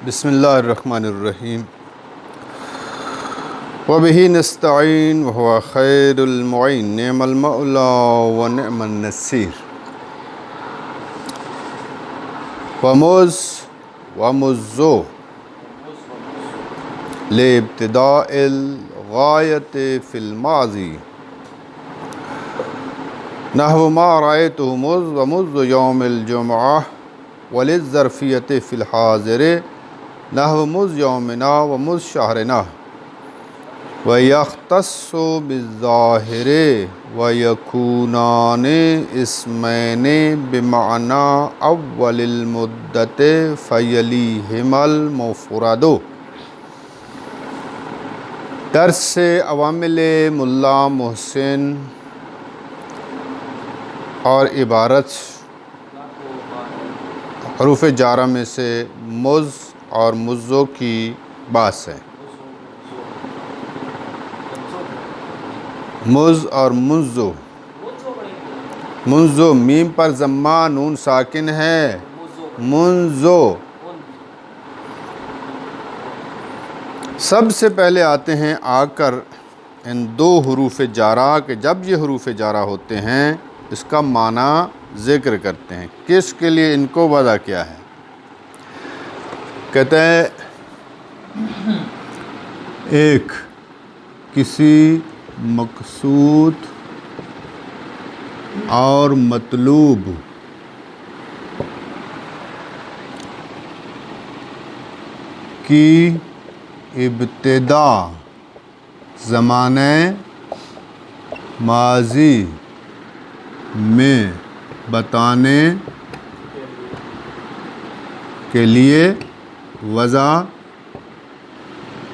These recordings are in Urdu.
بسم اللہ الرحمن الرحیم وبہ نستعین وہو خیر المعین نعم المولا ونعم النصیر ومز ومزو لابتداء الغایت فی الماضی نحو ما رأیتہ مز ومز یوم الجمعہ وللظرفیت فی الحاضر نحو مز یومنا ومز شہرنا وَيَخْتَصُّ بِالظَّاهِرِ وَيَكُونَانِ اسْمَيْنِ بِمَعْنَى أَوَّلِ الْمُدَّةِ فَيَلِيهِمَا الْمُفْرَدُ درس عوامل ملا محسن اور عبارت حروف جارہ میں سے مز اور مزو کی باس ہے۔ مز اور منزو، منزو میم پر ضمہ نون ساکن ہے، منزو۔ سب سے پہلے آتے ہیں آ کر ان دو حروف جارہ کہ جب یہ حروف جارہ ہوتے ہیں اس کا معنی ذکر کرتے ہیں، کس کے لیے ان کو وضع کیا ہے۔ کہتے ہیں ایک کسی مقصود اور مطلوب کی ابتدا زمانہ ماضی میں بتانے کے لیے وضع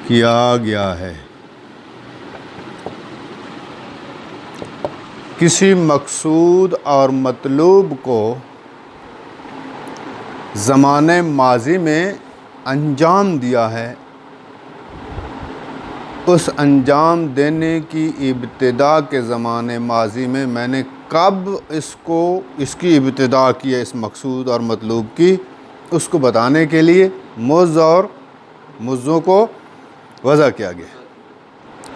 کیا گیا ہے۔ کسی مقصود اور مطلوب کو زمانہ ماضی میں انجام دیا ہے، اس انجام دینے کی ابتدا کے زمانے ماضی میں نے کب اس کی ابتدا کی ہے، اس مقصود اور مطلوب کی، اس کو بتانے کے لیے مز اور مزوں کو وضع کیا گیا۔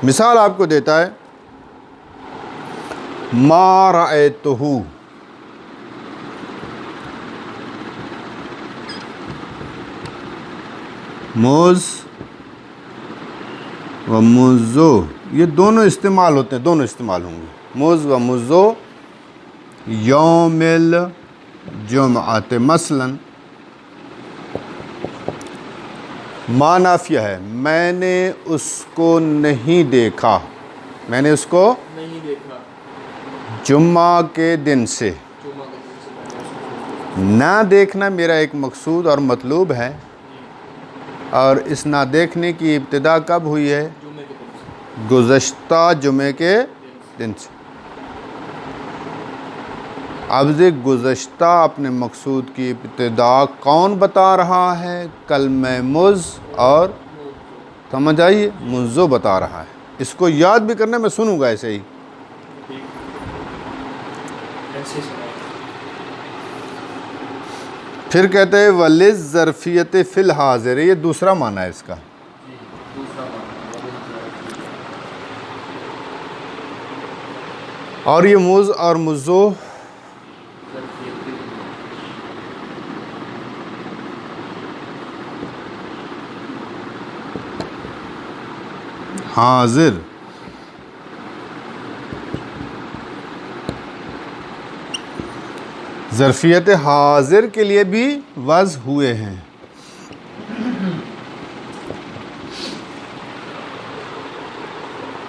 مثال آپ کو دیتا ہے ما رأیتہ، مز و مزو یہ دونوں استعمال ہوتے ہیں، دونوں استعمال ہوں گے۔ مز و مزو یوم الجمعۃ مثلا، ما نافیہ ہے، میں نے اس کو نہیں دیکھا، میں نے اس کو نہیں دیکھا جمعہ کے دن سے۔ نہ دیکھنا میرا ایک مقصود اور مطلوب ہے، اور اس نہ دیکھنے کی ابتدا کب ہوئی ہے؟ گزشتہ جمعے کے دن سے۔ اب گزشتہ اپنے مقصود کی ابتدا کون بتا رہا ہے؟ کلمہ مز اور سمجھ آئیے مزو بتا رہا ہے۔ اس کو یاد بھی کرنا، میں سنوں گا ایسے ہی۔ پھر کہتے ہیں وَلِلظَّرْفِیَّةِ فِی الْحَاضِرِ، یہ دوسرا معنی ہے اس کا۔ اور یہ مز اور مزو حاضر ظرفیت حاضر کے لیے بھی وضع ہوئے ہیں۔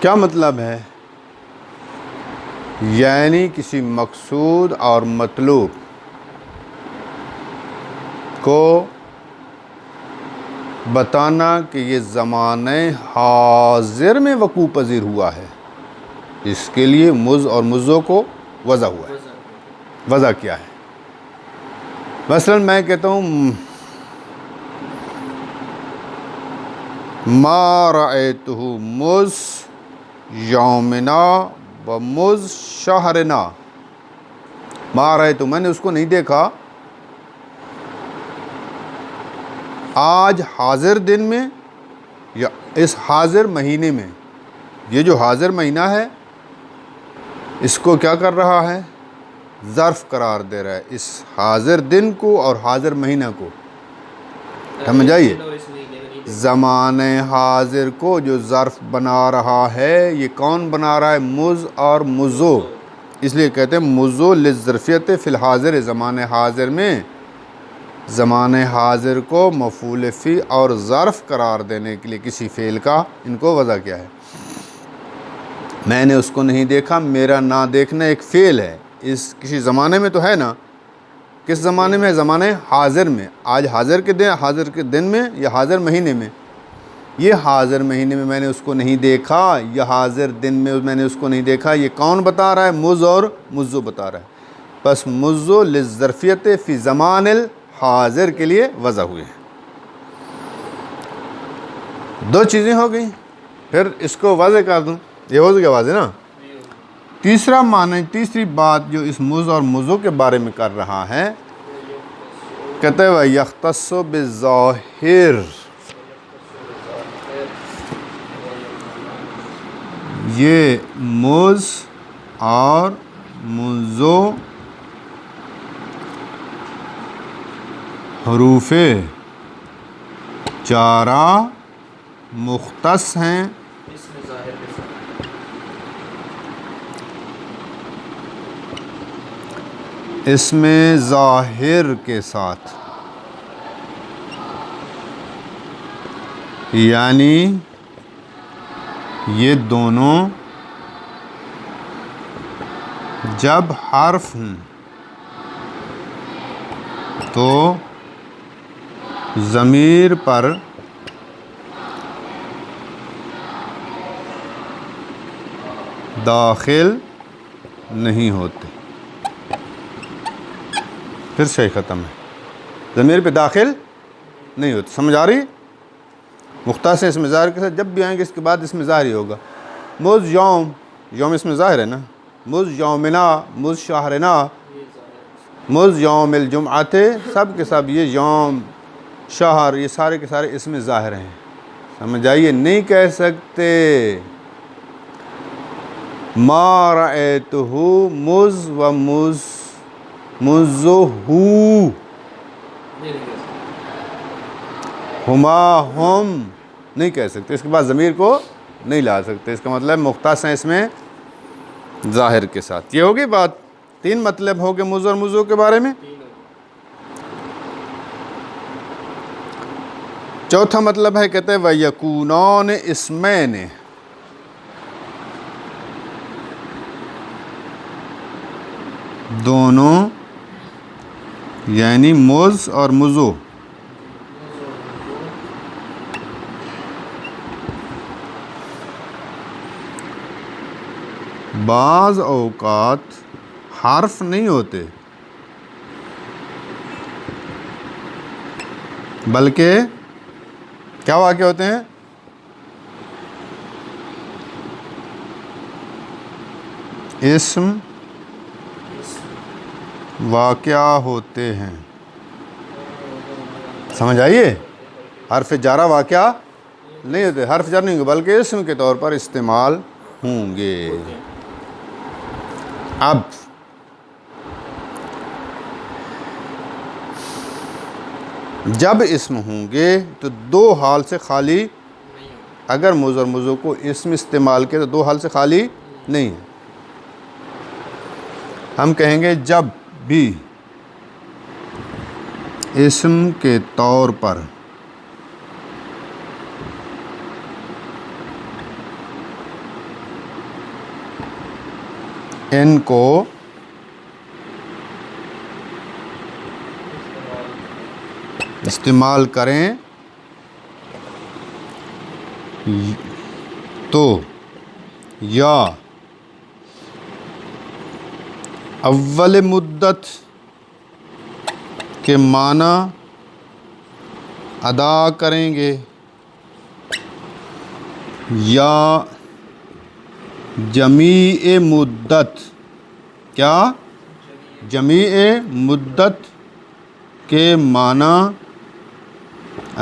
کیا مطلب ہے؟ یعنی کسی مقصود اور مطلوب کو بتانا کہ یہ زمانہ حاضر میں وقوع پذیر ہوا ہے، اس کے لیے مز اور مزو کو وضع ہوا ہے، وضع کیا ہے۔ مثلا میں کہتا ہوں ما رأیتہ مز یومنا و مز شہرنا، ما رأیت میں نے اس کو نہیں دیکھا آج حاضر دن میں یا اس حاضر مہینے میں. یہ جو حاضر مہینہ ہے اس کو کیا کر رہا ہے؟ ظرف قرار دے رہا ہے اس حاضر دن کو اور حاضر مہینہ کو. سمجھ آئیے؟ زمان حاضر کو جو ظرف بنا رہا ہے یہ کون بنا رہا ہے؟ مز اور مزو. اس لیے کہتے ہیں مزو للظرفیت فی الحاضر. زمان حاضر میں زمان حاضر کو مفعول فی اور ظرف قرار دینے کے لیے کسی فعل کا ان کو وضع کیا ہے. میں نے اس کو نہیں دیکھا، میرا نہ دیکھنا ایک فعل ہے. اس کسی زمانے میں تو ہے نا. کس زمانے میں؟ زمانے حاضر میں. آج حاضر کے دن میں یا حاضر مہینے میں؟ یہ حاضر مہینے میں میں نے اس کو نہیں دیکھا یا حاضر دن میں میں نے اس کو نہیں دیکھا. یہ کون بتا رہا ہے؟ مز اور مزو بتا رہا ہے. بس مزو للظرفیت فی زمان الحاضر کے لیے وضع ہوئے ہیں. دو چیزیں ہو گئی. پھر اس کو واضح کر دوں. یہ ہو گیا واضح نا. تیسرا معنی، تیسری بات جو اس مز اور مزو کے بارے میں کر رہا ہے، کہتے ہیں یختص بالظاہر. یہ مز اور مزو حروف جارہ مختص ہیں اسم ظاہر کے ساتھ. یعنی یہ دونوں جب حرف ہوں تو ضمیر پر داخل نہیں ہوتے. پھر سے ختم ہے. ضمیر پہ داخل نہیں ہوتے. سمجھ آ رہی؟ مختص اسم ظاہر کے ساتھ جب بھی آئیں گے اس کے بعد اسم ظاہر ہی ہوگا. مز یوم، یوم اسم ظاہر ہے نا. مز یومنا، مز شہرنا، مز یوم الجمعۃ، سب کے سب یہ یوم شہر یہ سارے کے سارے اسم ظاہر ہیں. سمجھ آئیے؟ نہیں کہہ سکتے ما رأیتہ مز و مزہ ہما ہم نہیں کہہ سکتے. اس کے بعد ضمیر کو نہیں لا سکتے. اس کا مطلب مختص ہیں اس میں ظاہر کے ساتھ. یہ ہوگی بات. تین مطلب ہو گئے مز اور مزو کے بارے میں. چوتھا مطلب ہے کہتے ہیں وَيَكُونَانِ اسمین. دونوں یعنی مز اور مزو بعض اوقات حرف نہیں ہوتے بلکہ کیا واقع ہوتے ہیں؟ اسم واقعہ ہوتے ہیں. سمجھ آئیے؟ حرف جارہ واقعہ نہیں ہوتے. حرف جار نہیں ہوں گے بلکہ اسم کے طور پر استعمال ہوں گے. اب جب اسم ہوں گے تو دو حال سے خالی، اگر مز اور مزو کو اسم استعمال کے تو دو حال سے خالی نہیں ہے. ہم کہیں گے جب بھی اسم کے طور پر ان کو استعمال کریں تو یا اول مدت کے معنی ادا کریں گے یا جمیع مدت. کیا؟ جمیع مدت کے معنی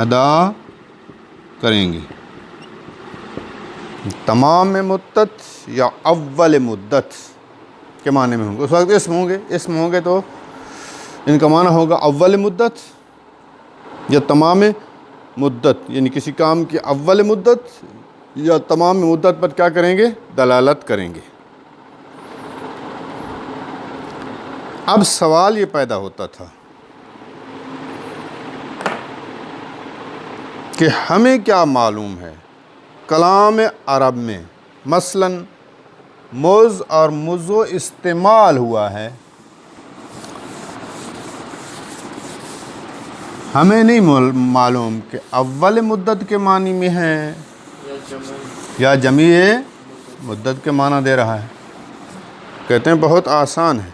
ادا کریں گے. تمام مدت یا اول مدت کے معنی میں ہوں گے. اس وقت اسم ہوں گے تو ان کا معنی ہوگا اول مدت یا تمام مدت، یعنی کسی کام کی اول مدت یا تمام مدت پر کیا کریں گے؟ دلالت کریں گے. اب سوال یہ پیدا ہوتا تھا کہ ہمیں کیا معلوم ہے کلام عرب میں مثلا مز اور مزو استعمال ہوا ہے، ہمیں نہیں معلوم کہ اول مدت کے معنی میں ہے یا جمیع مدت کے معنی دے رہا ہے. کہتے ہیں بہت آسان ہے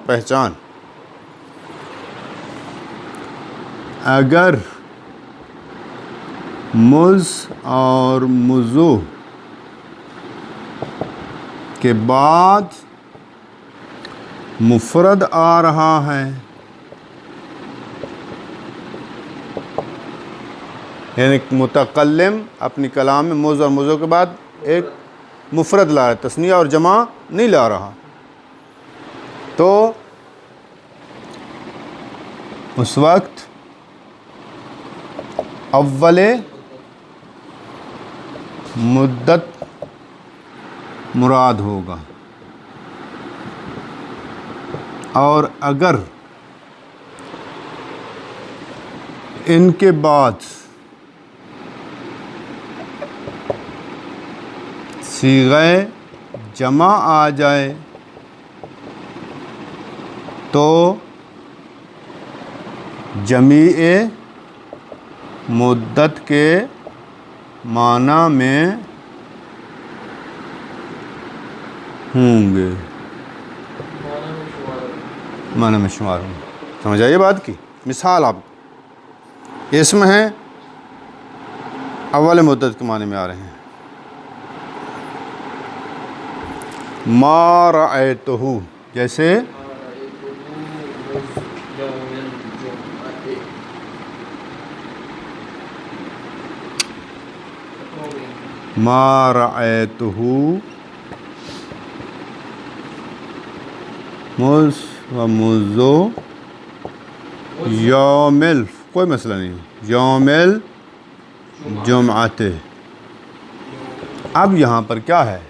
پہچان. اگر مز اور مزو کے بعد مفرد آ رہا ہے، یعنی متکلم اپنی کلام میں مز اور مزو کے بعد ایک مفرد لا رہا ہے، تثنیہ اور جمع نہیں لا رہا، تو اس وقت اول مدت مراد ہوگا. اور اگر ان کے بعد صیغہ جمع آ جائے تو جمیع مدت کے معنی میں ہوں گے، معنی میں شمار ہوں گے. سمجھ آئیے بات کی مثال. آپ اسم ہیں اول مدت کے معنی میں آ رہے ہیں. ما رأیتہ، جیسے ما رأیتہ مز و مزو یوم کوئی مسئلہ نہیں، یوم الجمعہ. اب یہاں پر کیا ہے؟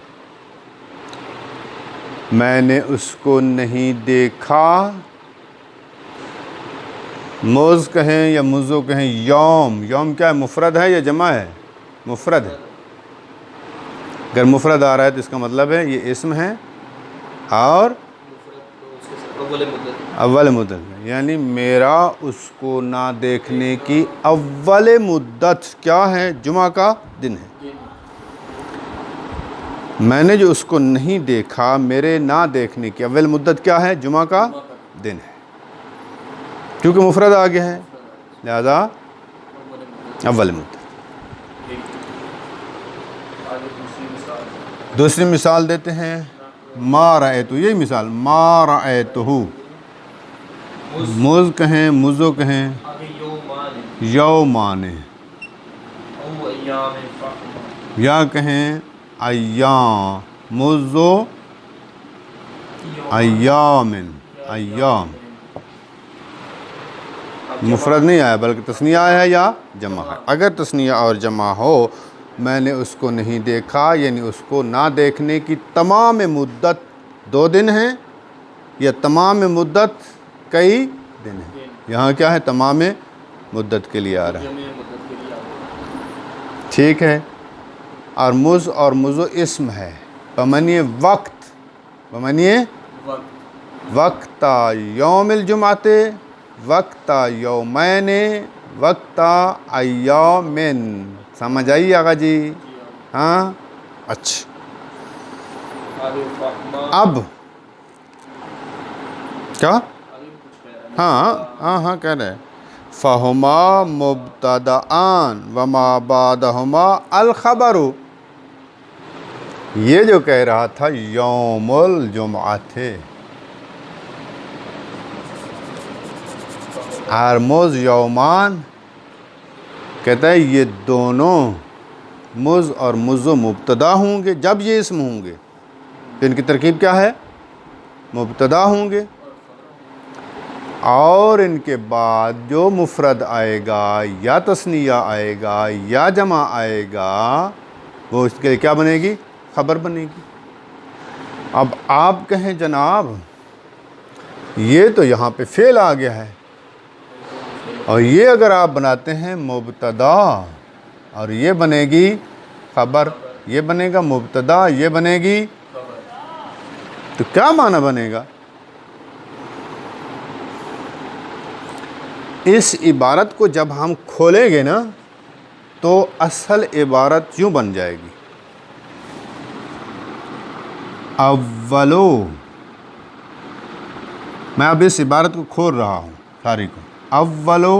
میں نے اس کو نہیں دیکھا. موز کہیں یا مزو کہیں، یوم کیا ہے؟ مفرد ہے یا جمع ہے؟ مفرد ہے. اگر مفرد آ رہا ہے تو اس کا مطلب ہے یہ اسم ہے اور اول مدت، یعنی میرا اس کو نہ دیکھنے کی اول مدت کیا ہے؟ جمعہ کا دن ہے. میں نے جو اس کو نہیں دیکھا، میرے نہ دیکھنے کی اول مدت کیا ہے؟ جمعہ کا دن ہے. کیونکہ مفرد آگے ہے لہذا اول مدت. دوسری مثال دیتے ہیں. ما رأیتہ، یہی مثال، ما رأیتہ. مز کہیں مزو کہیں، یومان، یا کہیں ایام، مزو ایام، ایام. مفرد نہیں آیا بلکہ تثنیہ آیا ہے یا جمع ہے. اگر تثنیہ اور جمع ہو، میں نے اس کو نہیں دیکھا، یعنی اس کو نہ دیکھنے کی تمام مدت 2 دن ہیں یا تمام مدت کئی دن ہیں. یہاں کیا ہے؟ تمام مدت کے لیے آ رہا ہے. ٹھیک ہے. اور مز اور مزو اسم ہے بمعنی وقت، بمعنی وقت یوم الجمعہ، وقت یومین، وقت ایامن. سمجھ آئی آقا جی؟ ہاں اچھا. اب کیا؟ ہاں کہہ رہے فہما مبتدآن وما بعدہما الخبر. یہ جو کہہ رہا تھا یوم الجمعہ تھے، اور مز یومان کہتا ہے یہ دونوں مز اور مزو مبتدا ہوں گے جب یہ اسم ہوں گے، تو ان کی ترکیب کیا ہے؟ مبتدا ہوں گے، اور ان کے بعد جو مفرد آئے گا یا تثنیہ آئے گا یا جمع آئے گا وہ اس کے لیے کیا بنے گی؟ خبر بنے گی۔ اب آپ کہیں جناب یہ تو یہاں پہ فعل آ گیا ہے، اور یہ اگر آپ بناتے ہیں مبتدا اور یہ بنے گی خبر، یہ بنے گا مبتدا، یہ بنے گی، تو کیا معنی بنے گا؟ اس عبارت کو جب ہم کھولیں گے نا تو اصل عبارت یوں بن جائے گی، اولو، میں اب اس عبارت کو کھول رہا ہوں ساری کو، اولو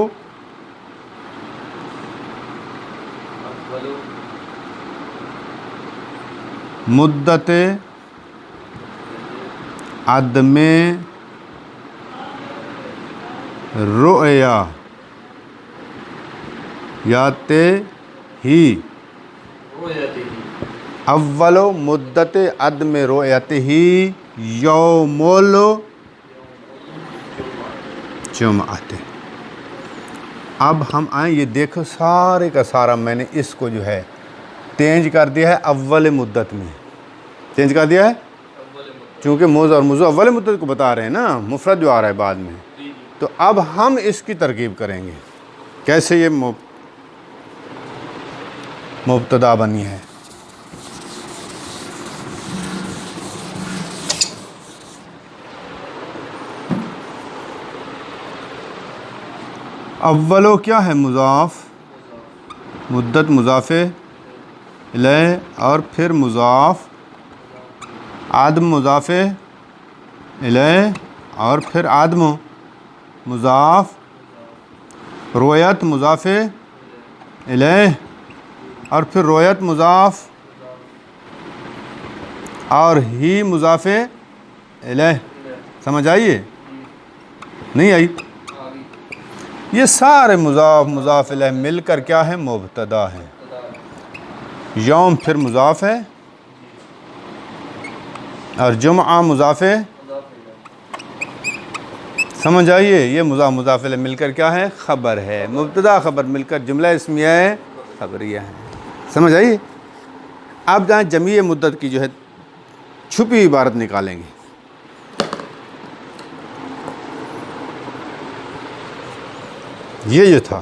مدت عدم رؤیا یات ہی، اول مدت عدم رؤیت ہی یوم الجمعۃ۔ اب ہم آئیں، یہ دیکھو سارے کا سارا میں نے اس کو جو ہے چینج کر دیا ہے اول مدت میں، چینج کر دیا ہے چونکہ موز اور موضوع اول مدت کو بتا رہے ہیں نا، مفرد جو آ رہا ہے بعد میں، تو اب ہم اس کی ترکیب کریں گے کیسے یہ مبتدا بنی ہے۔ اولو کیا ہے؟ مضاف، مدت مضاف الیہ، اور پھر مضاف، عدم مضاف الیہ، اور پھر عدم مضاف، رؤیت مضاف الیہ، اور پھر رؤیت مضاف، اور ہی مضاف الیہ۔ سمجھ آئیے؟ نہیں آئی؟ یہ سارے مضاف مضاف الیہ مل کر کیا ہے؟ مبتدا ہے۔ یوم پھر مضاف ہے، اور جمعہ مضاف، سمجھ آئیے؟ یہ مضاف مضاف الیہ مل کر کیا ہے؟ خبر ہے۔ مبتدا خبر مل کر جملہ اسمیہ ہے، خبریہ ہے۔ سمجھ آئیے؟ اب جہاں جمیع مدت کی جو ہے چھپی عبارت نکالیں گے، یہ جو تھا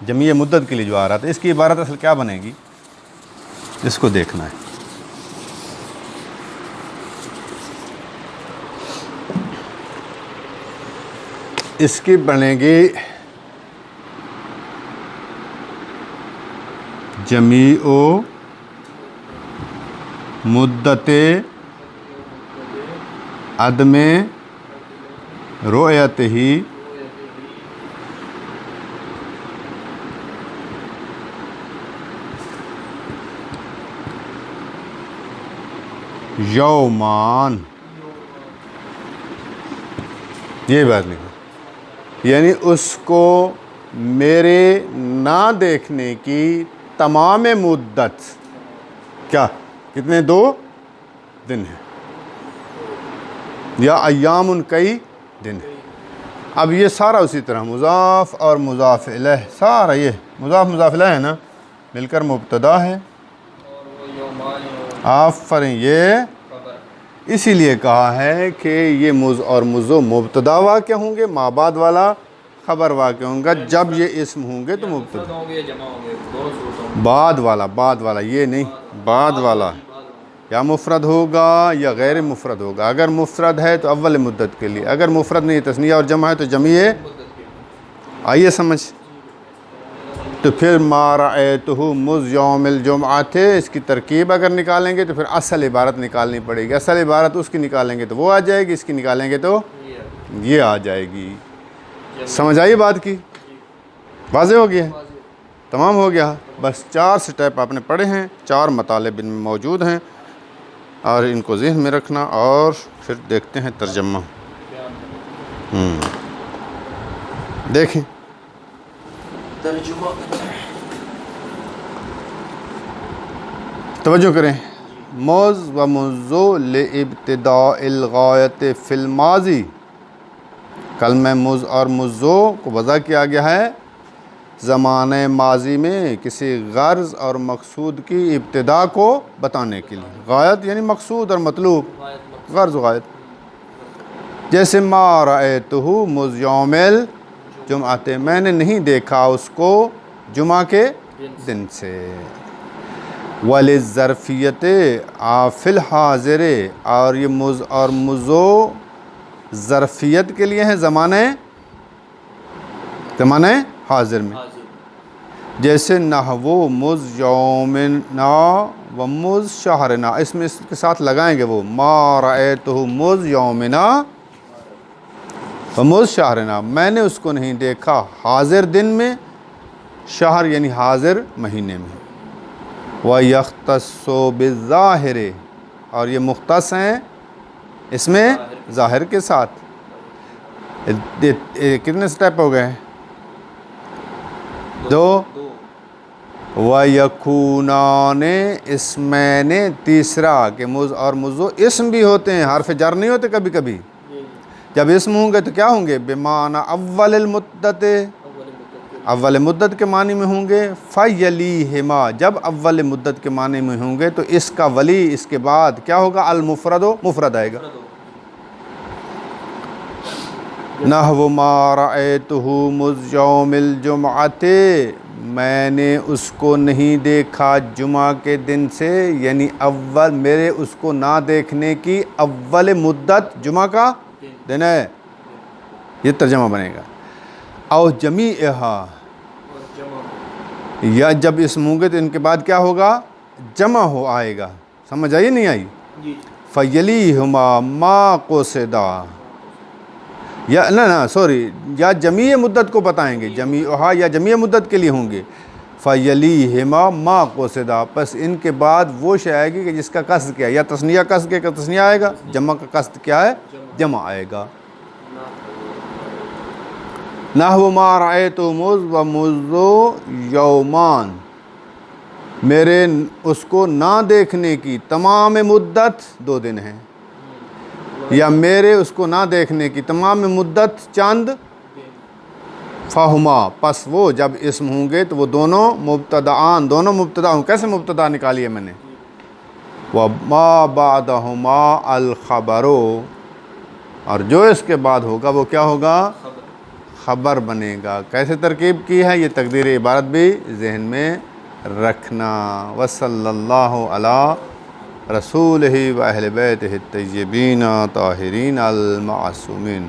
جمیع مدت کے لیے جو آ رہا تھا، اس کی عبارت اصل کیا بنے گی؟ اس کو دیکھنا ہے۔ اس کی بنے گی جمیع مدت عدم رؤیت ہی یومان، یہ بات لکھو، یعنی اس کو میرے نہ دیکھنے کی تمام مدت، کیا کتنے؟ 2 دن ہیں، یا ایام کئی دن۔ اب یہ سارا اسی طرح مضاف اور مضاف الیہ، سارا یہ مضاف مضاف الیہ ہے نا، مل کر مبتدا ہے۔ آفرین، یہ اسی لیے کہا ہے کہ یہ مز اور مزو مبتدا واقع ہوں گے، ما بعد والا خبر واقع ہوں گا، جب یہ اسم ہوں گے تو مبتدا، بعد والا یہ نہیں، بعد والا یا مفرد ہوگا یا غیر مفرد ہوگا۔ اگر مفرد ہے تو اول مدت کے لیے، اگر مفرد نہیں تثنیہ اور جمع ہے تو جمیع۔ آئیے سمجھ؟ تو پھر ما رأیتہ مذ یوم الجمعۃ، اس کی ترکیب اگر نکالیں گے تو پھر اصل عبارت نکالنی پڑے گی۔ اصل عبارت اس کی نکالیں گے تو وہ آ جائے گی، اس کی نکالیں گے تو یہ آ جائے گی۔ سمجھ آئی بات کی؟ واضح ہو گیا؟ تمام ہو گیا؟ بس 4 سٹیپ آپ نے پڑھے ہیں، 4 مطالب ان میں موجود ہیں، اور ان کو ذہن میں رکھنا، اور پھر دیکھتے ہیں ترجمہ۔ دیکھیں ترجمہ توجہ کریں. موز و منذ لابتداء الغایت فی الماضی. کلمہ مز اور منذ کو وضع کیا گیا ہے زمانۂ ماضی میں کسی غرض اور مقصود کی ابتدا کو بتانے کے لیے. غایت یعنی مقصود اور مطلوب، غرض و غایت. جیسے ما رأیتہ مذ یوم الجمعۃ، میں نے نہیں دیکھا اس کو جمعہ کے دن سے. وللظرفیت فی الحاضر، اور یہ مز اور منذ ظرفیت کے لیے ہیں زمانۂ حاضر میں. جیسے نحو مذ یومنا و مذ شہرنا، اس میں اس کے ساتھ لگائیں گے وہ ما رأیتہ مذ یومنا و مذ شہرنا، میں نے اس کو نہیں دیکھا حاضر دن میں، شہر یعنی حاضر مہینے میں. وَيَخْتَصُّ بِالظَّاہِرِ، اور یہ مختص ہیں اس میں ظاہر کے ساتھ. کتنے سٹیپ ہو گئے؟ 2. وَيَكُونَانِ اسمین، تیسرا کہ مز اور منذ اسم بھی ہوتے ہیں، حرف جر نہیں ہوتے کبھی کبھی. جب اسم ہوں گے تو کیا ہوں گے؟ بمعنی اول المدت، اول مدت کے معنی میں ہوں گے. فَيَلِيهِمَا، جب اول مدت کے معنی میں ہوں گے تو اس کا ولی اس کے بعد کیا ہوگا؟ المفرد، مفرد آئے گا. نحو ما رأیتہ مذ یوم الجمعۃ، میں نے اس کو نہیں دیکھا جمعہ کے دن سے، یعنی اول میرے اس کو نہ دیکھنے کی اول مدت جمعہ کا دن ہے. یہ ترجمہ بنے گا. او جمیعہا، یا جب اسم ہوں گے تو ان کے بعد کیا ہوگا؟ جمع ہو آئے گا. سمجھ آئی نہیں آئی؟ فَيَلِيهُمَا مَا قُصِدَا، یا نا سوری، یا جمیع مدت کو بتائیں گے، جمیعہا یا جمیع مدت کے لیے ہوں گے. فَيَلِيهِمَا مَا قُصِدَا، پس ان کے بعد وہ شے آئے گی کہ جس کا قصد کیا ہے. یا تثنیہ قصد کے کا تثنیہ آئے گا، جمع کا قصد کیا ہے؟ جمع آئے گا. نحو ما رأیتہ مذ و منذ یومان، میرے اس کو نہ دیکھنے کی تمام مدت 2 دن ہیں، یا میرے اس کو نہ دیکھنے کی تمام مدت چند. فہما، پس وہ جب اسم ہوں گے تو وہ دونوں مبتدآن، دونوں مبتدا ہوں. کیسے مبتدا نکالی ہے میں نے؟ وما بعدہما الخبر، اور جو اس کے بعد ہوگا وہ کیا ہوگا؟ خبر بنے گا. کیسے ترکیب کی ہے یہ تقدیر عبارت بھی ذہن میں رکھنا. وصلی اللہ علی رسولہ و اہل بیتہ الطیبین الطاہرین المعصومین.